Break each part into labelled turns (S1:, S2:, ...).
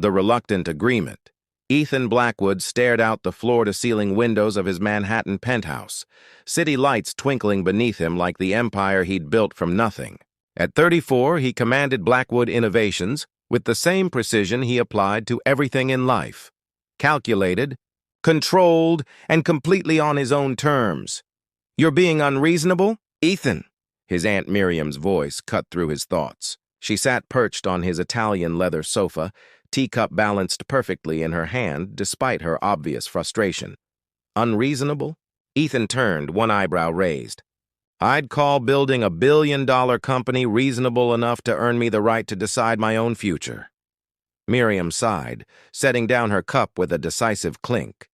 S1: The reluctant agreement. Ethan Blackwood stared out the floor-to-ceiling windows of his Manhattan penthouse, city lights twinkling beneath him like the empire he'd built from nothing. At 34, he commanded Blackwood Innovations with the same precision he applied to everything in life. Calculated, controlled, and completely on his own terms. "You're being unreasonable, Ethan?" His Aunt Miriam's voice cut through his thoughts. She sat perched on his Italian leather sofa, teacup balanced perfectly in her hand despite her obvious frustration. Unreasonable? Ethan turned, one eyebrow raised. "I'd call building a billion-dollar company reasonable enough to earn me the right to decide my own future." Miriam sighed, setting down her cup with a decisive clink.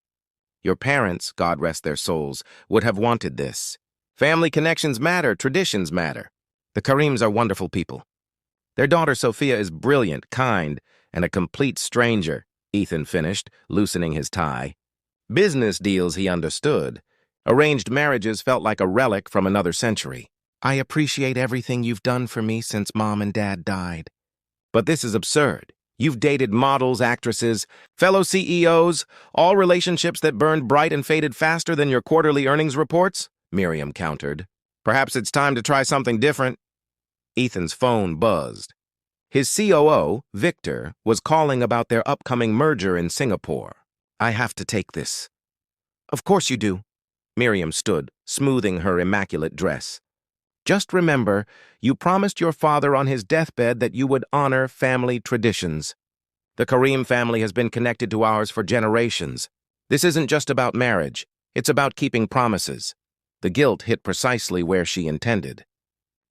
S1: "Your parents, God rest their souls, would have wanted this. Family connections matter, traditions matter. The Karims are wonderful people. Their daughter Sophia is brilliant, kind, and a complete stranger," Ethan finished, loosening his tie. Business deals he understood. Arranged marriages felt like a relic from another century. "I appreciate everything you've done for me since Mom and Dad died. But this is absurd. You've dated models, actresses, fellow CEOs, all relationships that burned bright and faded faster than your quarterly earnings reports," Miriam countered. "Perhaps it's time to try something different." Ethan's phone buzzed. His COO, Victor, was calling about their upcoming merger in Singapore. "I have to take this." "Of course you do." Miriam stood, smoothing her immaculate dress. "Just remember, you promised your father on his deathbed that you would honor family traditions. The Karim family has been connected to ours for generations. This isn't just about marriage. It's about keeping promises." The guilt hit precisely where she intended.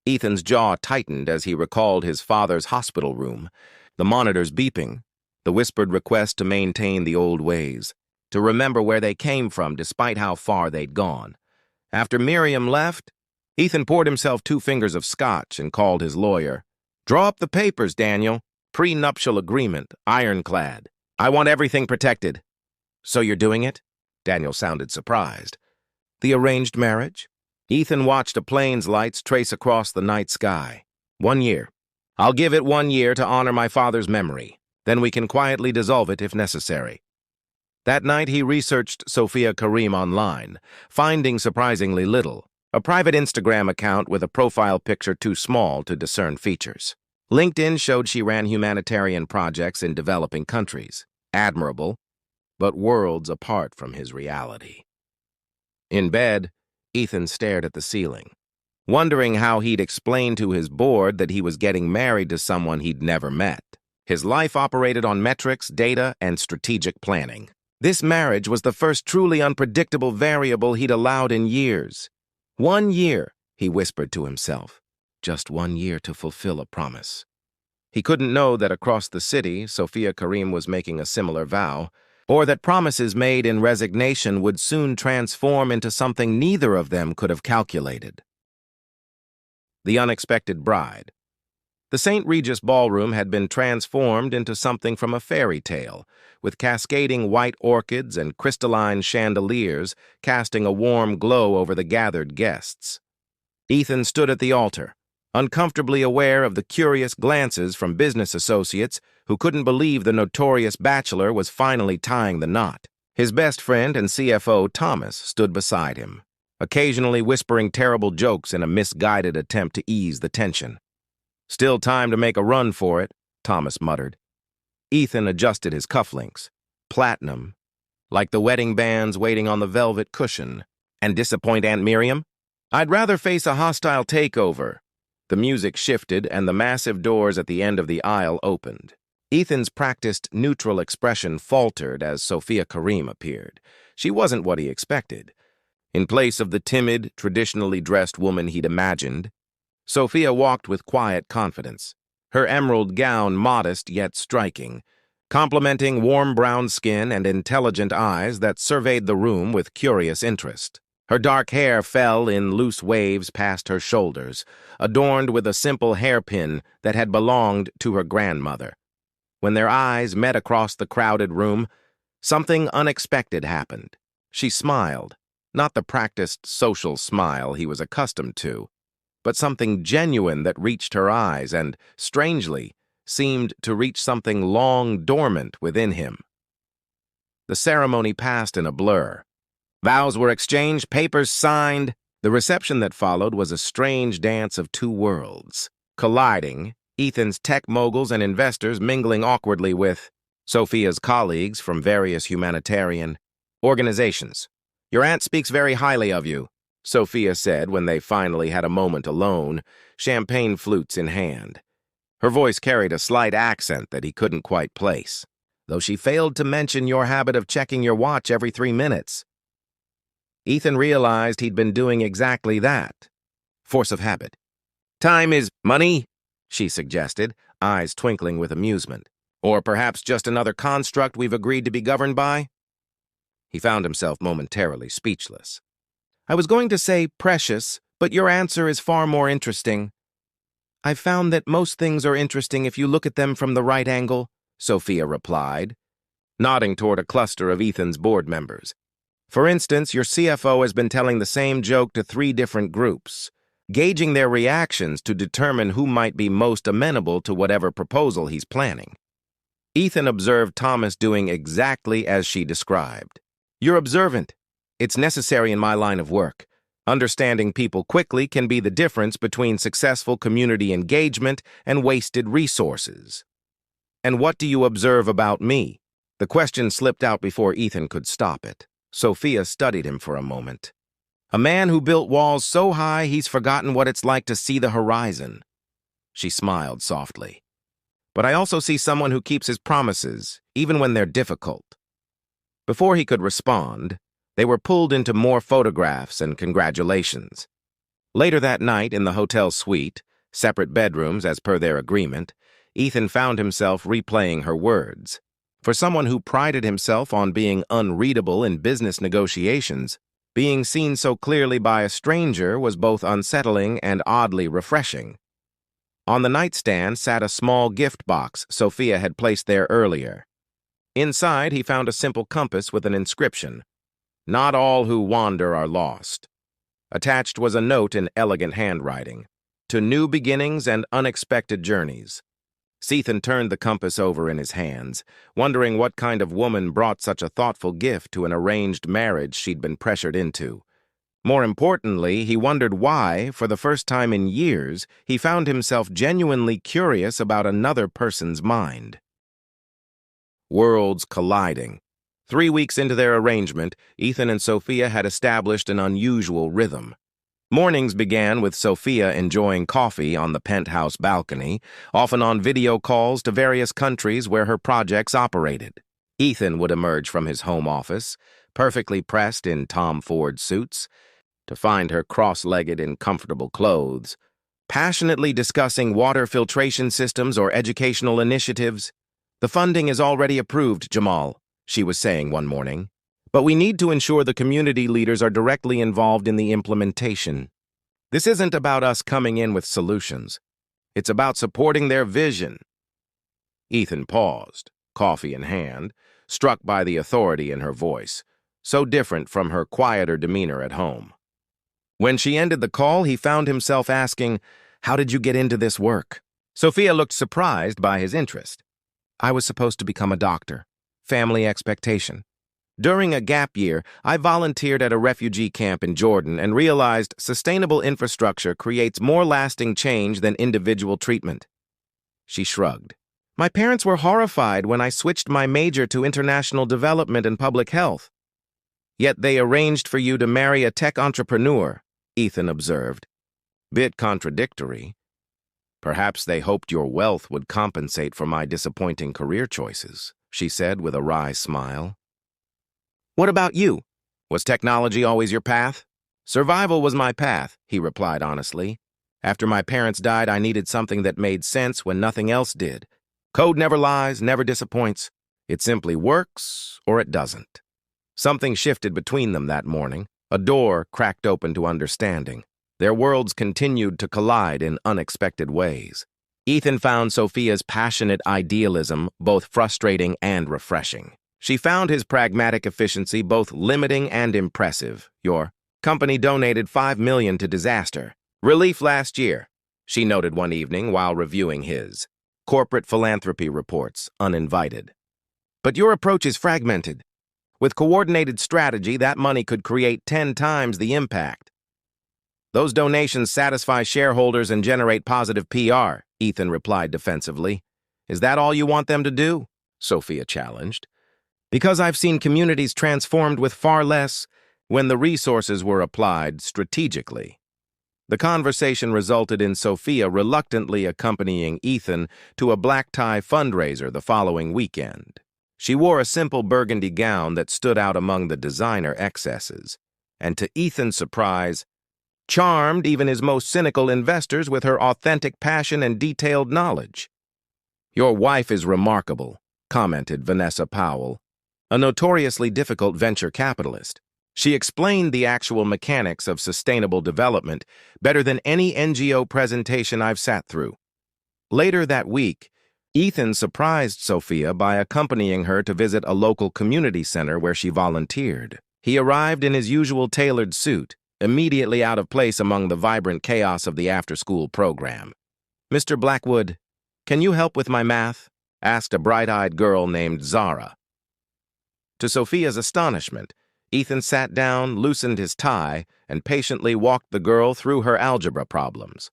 S1: Ethan's jaw tightened as he recalled his father's hospital room, the monitors beeping, the whispered request to maintain the old ways, to remember where they came from despite how far they'd gone. After Miriam left, Ethan poured himself 2 fingers of scotch and called his lawyer. "Draw up the papers, Daniel. Prenuptial agreement, ironclad. I want everything protected." "So you're doing it?" Daniel sounded surprised. "The arranged marriage?" Ethan watched a plane's lights trace across the night sky. 1 year. I'll give it 1 year to honor my father's memory. Then we can quietly dissolve it if necessary. That night he researched Sophia Karim online, finding surprisingly little. A private Instagram account with a profile picture too small to discern features. LinkedIn showed she ran humanitarian projects in developing countries. Admirable, but worlds apart from his reality. In bed, Ethan stared at the ceiling, wondering how he'd explain to his board that he was getting married to someone he'd never met. His life operated on metrics, data, and strategic planning. This marriage was the first truly unpredictable variable he'd allowed in years. 1 year, he whispered to himself. Just 1 year to fulfill a promise. He couldn't know that across the city, Sophia Karim was making a similar vow, or that promises made in resignation would soon transform into something neither of them could have calculated. The unexpected bride. The St. Regis Ballroom had been transformed into something from a fairy tale, with cascading white orchids and crystalline chandeliers casting a warm glow over the gathered guests. Ethan stood at the altar, uncomfortably aware of the curious glances from business associates who couldn't believe the notorious bachelor was finally tying the knot. His best friend and CFO, Thomas, stood beside him, occasionally whispering terrible jokes in a misguided attempt to ease the tension. "Still time to make a run for it," Thomas muttered. Ethan adjusted his cufflinks. Platinum, like the wedding bands waiting on the velvet cushion. "And disappoint Aunt Miriam? I'd rather face a hostile takeover." The music shifted and the massive doors at the end of the aisle opened. Ethan's practiced neutral expression faltered as Sophia Karim appeared. She wasn't what he expected. In place of the timid, traditionally dressed woman he'd imagined, Sophia walked with quiet confidence, her emerald gown modest yet striking, complementing warm brown skin and intelligent eyes that surveyed the room with curious interest. Her dark hair fell in loose waves past her shoulders, adorned with a simple hairpin that had belonged to her grandmother. When their eyes met across the crowded room, something unexpected happened. She smiled, not the practiced social smile he was accustomed to, but something genuine that reached her eyes and, strangely, seemed to reach something long dormant within him. The ceremony passed in a blur. Vows were exchanged, papers signed. The reception that followed was a strange dance of two worlds, colliding, Ethan's tech moguls and investors mingling awkwardly with Sophia's colleagues from various humanitarian organizations. "Your aunt speaks very highly of you," Sophia said when they finally had a moment alone, champagne flutes in hand. Her voice carried a slight accent that he couldn't quite place, though she failed to mention your habit of checking your watch every 3 minutes. Ethan realized he'd been doing exactly that. Force of habit. "Time is money," she suggested, eyes twinkling with amusement. "Or perhaps just another construct we've agreed to be governed by?" He found himself momentarily speechless. "I was going to say precious, but your answer is far more interesting." "I've found that most things are interesting if you look at them from the right angle," Sophia replied, nodding toward a cluster of Ethan's board members. "For instance, your CFO has been telling the same joke to 3 different groups, gauging their reactions to determine who might be most amenable to whatever proposal he's planning." Ethan observed Thomas doing exactly as she described. "You're observant. It's necessary in my line of work. Understanding people quickly can be the difference between successful community engagement and wasted resources." "And what do you observe about me?" The question slipped out before Ethan could stop it. Sophia studied him for a moment. "A man who built walls so high he's forgotten what it's like to see the horizon." She smiled softly. "But I also see someone who keeps his promises, even when they're difficult." Before he could respond, they were pulled into more photographs and congratulations. Later that night, in the hotel suite, separate bedrooms as per their agreement, Ethan found himself replaying her words. For someone who prided himself on being unreadable in business negotiations, being seen so clearly by a stranger was both unsettling and oddly refreshing. On the nightstand sat a small gift box Sophia had placed there earlier. Inside, he found a simple compass with an inscription, "Not all who wander are lost." Attached was a note in elegant handwriting, "To new beginnings and unexpected journeys." Ethan turned the compass over in his hands, wondering what kind of woman brought such a thoughtful gift to an arranged marriage she'd been pressured into. More importantly, he wondered why, for the first time in years, he found himself genuinely curious about another person's mind. Worlds colliding. 3 weeks into their arrangement, Ethan and Sophia had established an unusual rhythm. Mornings began with Sophia enjoying coffee on the penthouse balcony, often on video calls to various countries where her projects operated. Ethan would emerge from his home office, perfectly pressed in Tom Ford suits, to find her cross-legged in comfortable clothes, passionately discussing water filtration systems or educational initiatives. "The funding is already approved, Jamal," she was saying one morning. "But we need to ensure the community leaders are directly involved in the implementation. This isn't about us coming in with solutions. It's about supporting their vision." Ethan paused, coffee in hand, struck by the authority in her voice, so different from her quieter demeanor at home. When she ended the call, he found himself asking, "How did you get into this work?" Sophia looked surprised by his interest. "I was supposed to become a doctor. Family expectation. During a gap year, I volunteered at a refugee camp in Jordan and realized sustainable infrastructure creates more lasting change than individual treatment." She shrugged. "My parents were horrified when I switched my major to international development and public health." "Yet they arranged for you to marry a tech entrepreneur," Ethan observed. "Bit contradictory. Perhaps they hoped your wealth would compensate for my disappointing career choices," she said with a wry smile. "What about you? Was technology always your path?" "Survival was my path," he replied honestly. "After my parents died, I needed something that made sense when nothing else did. Code never lies, never disappoints. It simply works or it doesn't." Something shifted between them that morning. A door cracked open to understanding. Their worlds continued to collide in unexpected ways. Ethan found Sophia's passionate idealism both frustrating and refreshing. She found his pragmatic efficiency both limiting and impressive. "Your company donated $5 million to disaster relief last year," she noted one evening while reviewing his. Corporate philanthropy reports, uninvited. But your approach is fragmented. With coordinated strategy, that money could create 10 times the impact. Those donations satisfy shareholders and generate positive PR, Ethan replied defensively. Is that all you want them to do? Sophia challenged. Because I've seen communities transformed with far less when the resources were applied strategically. The conversation resulted in Sophia reluctantly accompanying Ethan to a black-tie fundraiser the following weekend. She wore a simple burgundy gown that stood out among the designer excesses, and to Ethan's surprise, charmed even his most cynical investors with her authentic passion and detailed knowledge. Your wife is remarkable, commented Vanessa Powell, a notoriously difficult venture capitalist. She explained the actual mechanics of sustainable development better than any NGO presentation I've sat through. Later that week, Ethan surprised Sophia by accompanying her to visit a local community center where she volunteered. He arrived in his usual tailored suit, immediately out of place among the vibrant chaos of the after-school program. Mr. Blackwood, can you help with my math? Asked a bright-eyed girl named Zara. To Sophia's astonishment, Ethan sat down, loosened his tie, and patiently walked the girl through her algebra problems.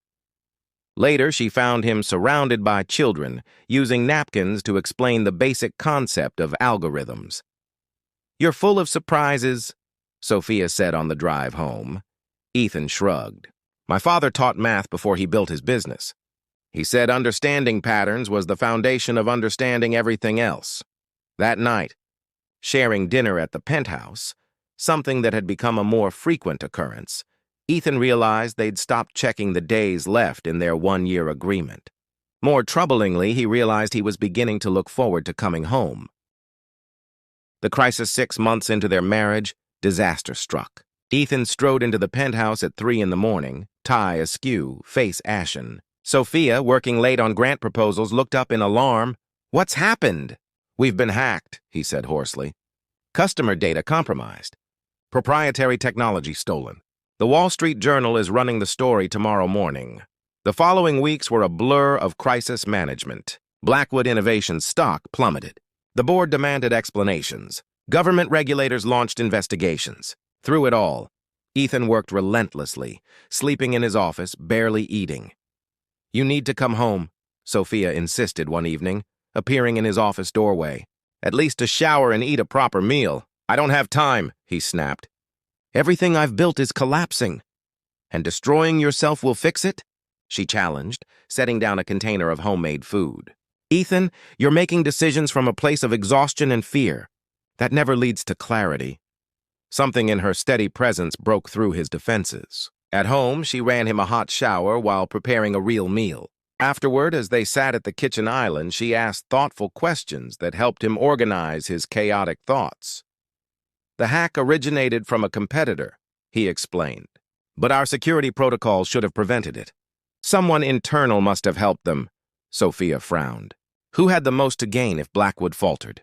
S1: Later, she found him surrounded by children, using napkins to explain the basic concept of algorithms. You're full of surprises, Sophia said on the drive home. Ethan shrugged. My father taught math before he built his business. He said understanding patterns was the foundation of understanding everything else. That night, sharing dinner at the penthouse, something that had become a more frequent occurrence, Ethan realized they'd stopped checking the days left in their one-year agreement. More troublingly, he realized he was beginning to look forward to coming home. The crisis 6 months into their marriage, disaster struck. Ethan strode into the penthouse at 3 a.m, tie askew, face ashen. Sophia, working late on grant proposals, looked up in alarm. What's happened? We've been hacked, he said hoarsely. Customer data compromised. Proprietary technology stolen. The Wall Street Journal is running the story tomorrow morning. The following weeks were a blur of crisis management. Blackwood Innovations' stock plummeted. The board demanded explanations. Government regulators launched investigations. Through it all, Ethan worked relentlessly, sleeping in his office, barely eating. You need to come home, Sophia insisted one evening, appearing in his office doorway. At least to shower and eat a proper meal. I don't have time, he snapped. Everything I've built is collapsing. And destroying yourself will fix it? She challenged, setting down a container of homemade food. Ethan, you're making decisions from a place of exhaustion and fear. That never leads to clarity. Something in her steady presence broke through his defenses. At home, she ran him a hot shower while preparing a real meal. Afterward, as they sat at the kitchen island, she asked thoughtful questions that helped him organize his chaotic thoughts. The hack originated from a competitor, he explained, but our security protocols should have prevented it. Someone internal must have helped them, Sophia frowned. Who had the most to gain if Blackwood faltered?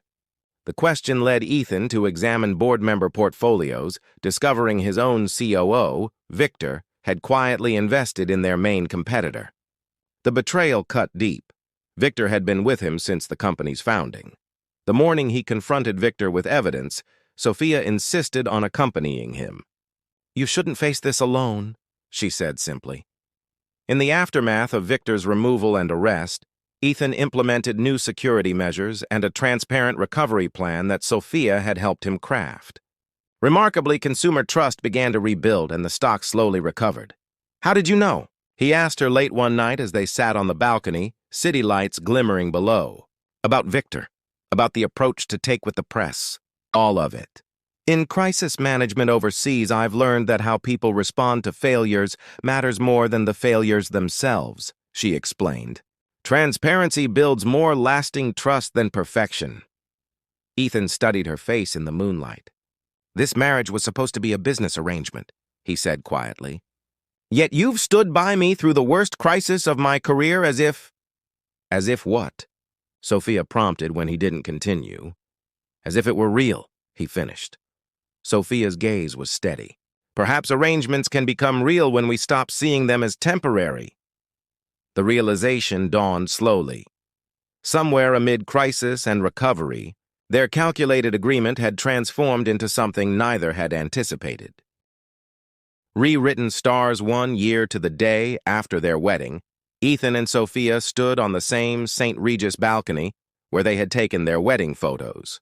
S1: The question led Ethan to examine board member portfolios, discovering his own COO, Victor, had quietly invested in their main competitor. The betrayal cut deep. Victor had been with him since the company's founding. The morning he confronted Victor with evidence, Sophia insisted on accompanying him. You shouldn't face this alone, she said simply. In the aftermath of Victor's removal and arrest, Ethan implemented new security measures and a transparent recovery plan that Sophia had helped him craft. Remarkably, consumer trust began to rebuild and the stock slowly recovered. How did you know? He asked her late one night as they sat on the balcony, city lights glimmering below. About Victor, about the approach to take with the press. All of it. In crisis management overseas, I've learned that how people respond to failures matters more than the failures themselves, she explained. Transparency builds more lasting trust than perfection. Ethan studied her face in the moonlight. This marriage was supposed to be a business arrangement, he said quietly. Yet you've stood by me through the worst crisis of my career as if... As if what? Sophia prompted when he didn't continue. As if it were real, he finished. Sophia's gaze was steady. Perhaps arrangements can become real when we stop seeing them as temporary. The realization dawned slowly. Somewhere amid crisis and recovery, their calculated agreement had transformed into something neither had anticipated. Rewritten stars 1 year to the day after their wedding, Ethan and Sophia stood on the same St. Regis balcony where they had taken their wedding photos.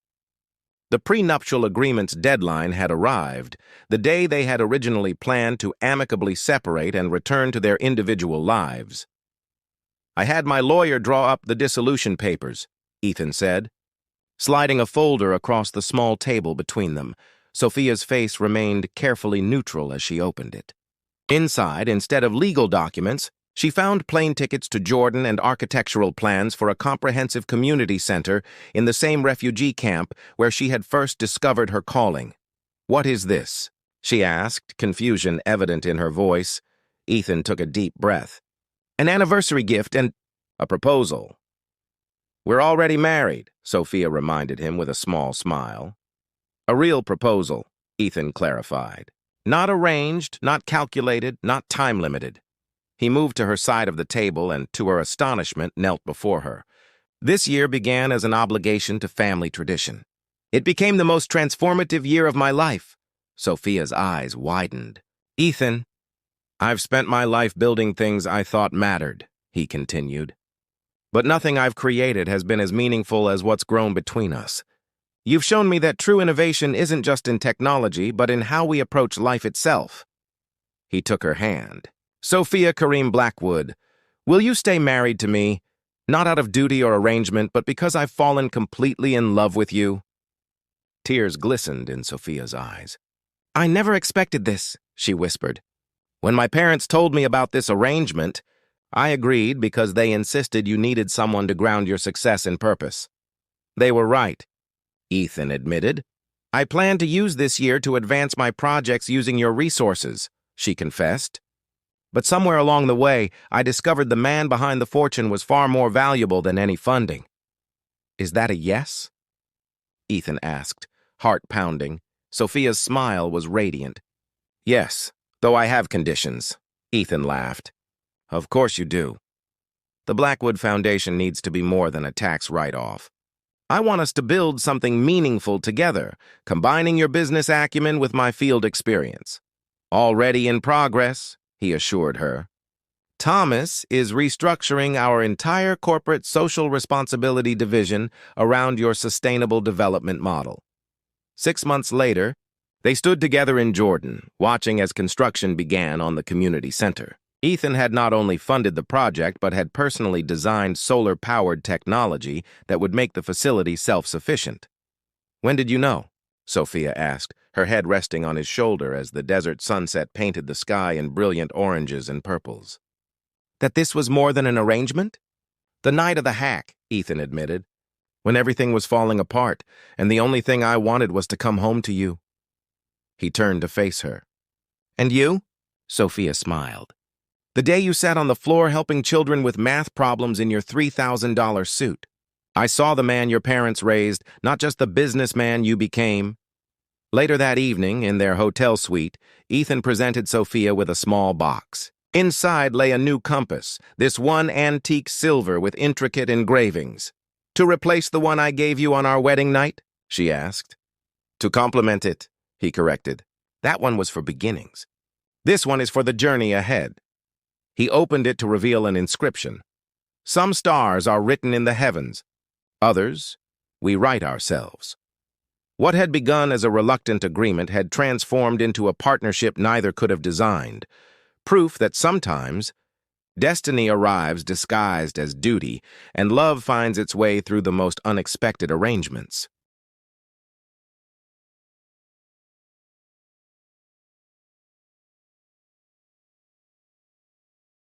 S1: The prenuptial agreement's deadline had arrived, the day they had originally planned to amicably separate and return to their individual lives. "I had my lawyer draw up the dissolution papers," Ethan said, sliding a folder across the small table between them. Sophia's face remained carefully neutral as she opened it. Inside, instead of legal documents, she found plane tickets to Jordan and architectural plans for a comprehensive community center in the same refugee camp where she had first discovered her calling. "What is this?" she asked, confusion evident in her voice. Ethan took a deep breath. "An anniversary gift and a proposal." "We're already married," Sophia reminded him with a small smile. "A real proposal," Ethan clarified. "Not arranged, not calculated, not time-limited." He moved to her side of the table and, to her astonishment, knelt before her. "This year began as an obligation to family tradition. It became the most transformative year of my life." Sophia's eyes widened. "Ethan, I've spent my life building things I thought mattered," he continued. "But nothing I've created has been as meaningful as what's grown between us. You've shown me that true innovation isn't just in technology, but in how we approach life itself." He took her hand. "Sophia Kareem Blackwood, will you stay married to me, not out of duty or arrangement, but because I've fallen completely in love with you?" Tears glistened in Sophia's eyes. "I never expected this," she whispered. "When my parents told me about this arrangement, I agreed because they insisted you needed someone to ground your success in purpose." "They were right," Ethan admitted. "I plan to use this year to advance my projects using your resources," she confessed. "But somewhere along the way, I discovered the man behind the fortune was far more valuable than any funding." "Is that a yes?" Ethan asked, heart pounding. Sophia's smile was radiant. "Yes, though I have conditions," Ethan laughed. "Of course you do. The Blackwood Foundation needs to be more than a tax write-off. I want us to build something meaningful together, combining your business acumen with my field experience." "Already in progress," he assured her. "Thomas is restructuring our entire corporate social responsibility division around your sustainable development model." 6 months later, they stood together in Jordan, watching as construction began on the community center. Ethan had not only funded the project, but had personally designed solar-powered technology that would make the facility self-sufficient. "When did you know?" Sophia asked, her head resting on his shoulder as the desert sunset painted the sky in brilliant oranges and purples. "That this was more than an arrangement?" "The night of the hack," Ethan admitted, "when everything was falling apart, and the only thing I wanted was to come home to you." He turned to face her. "And you?" Sophia smiled. "The day you sat on the floor helping children with math problems in your $3,000 suit. I saw the man your parents raised, not just the businessman you became." Later that evening, in their hotel suite, Ethan presented Sophia with a small box. Inside lay a new compass, this one antique silver with intricate engravings. "To replace the one I gave you on our wedding night?" she asked. "To complement it," he corrected. "That one was for beginnings. This one is for the journey ahead." He opened it to reveal an inscription. "Some stars are written in the heavens. Others, we write ourselves." What had begun as a reluctant agreement had transformed into a partnership neither could have designed. Proof that sometimes destiny arrives disguised as duty, and love finds its way through the most unexpected arrangements.